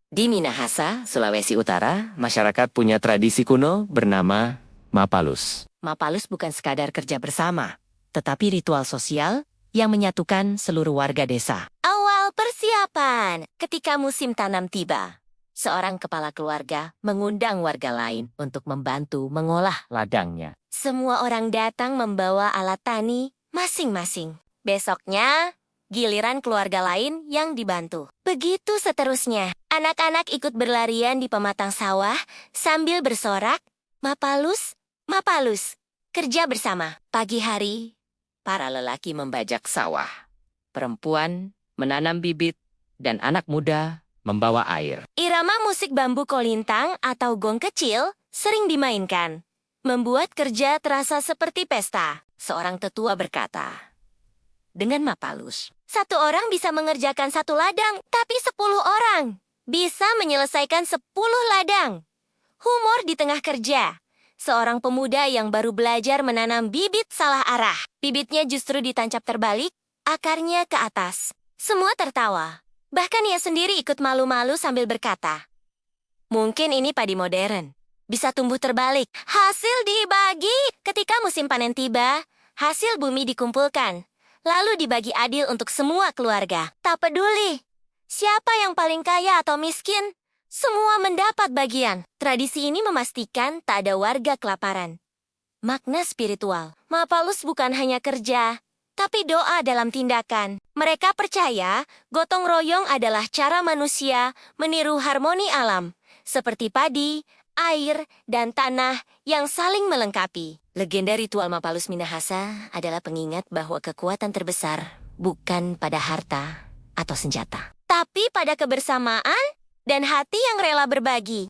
Di Minahasa, Sulawesi Utara, masyarakat punya tradisi kuno bernama Mapalus. Mapalus bukan sekadar kerja bersama, tetapi ritual sosial yang menyatukan seluruh warga desa. Awal persiapan ketika musim tanam tiba. Seorang kepala keluarga mengundang warga lain untuk membantu mengolah ladangnya. Semua orang datang membawa alat tani masing-masing. Besoknya, giliran keluarga lain yang dibantu. Begitu seterusnya. Anak-anak ikut berlarian di pematang sawah sambil bersorak, Mapalus, Mapalus. Kerja bersama. Pagi hari, para lelaki membajak sawah. Perempuan menanam bibit dan anak muda membawa air. Irama musik bambu kolintang atau gong kecil sering dimainkan. Membuat kerja terasa seperti pesta. Seorang tetua berkata, dengan Mapalus, satu orang bisa mengerjakan satu ladang, tapi 10 orang bisa menyelesaikan 10 ladang. Humor di tengah kerja. Seorang pemuda yang baru belajar menanam bibit salah arah. Bibitnya justru ditancap terbalik, akarnya ke atas. Semua tertawa. Bahkan ia sendiri ikut malu-malu sambil berkata, mungkin ini padi modern. Bisa tumbuh terbalik. Hasil dibagi. Ketika musim panen tiba, hasil bumi dikumpulkan. Lalu dibagi adil untuk semua keluarga. Tak peduli siapa yang paling kaya atau miskin, semua mendapat bagian. Tradisi ini memastikan tak ada warga kelaparan. Makna spiritual. Mapalus bukan hanya kerja, tapi doa dalam tindakan. Mereka percaya gotong royong adalah cara manusia meniru harmoni alam, seperti padi, air, dan tanah yang saling melengkapi. Legenda ritual Mapalus Minahasa adalah pengingat bahwa kekuatan terbesar bukan pada harta atau senjata, tapi pada kebersamaan dan hati yang rela berbagi.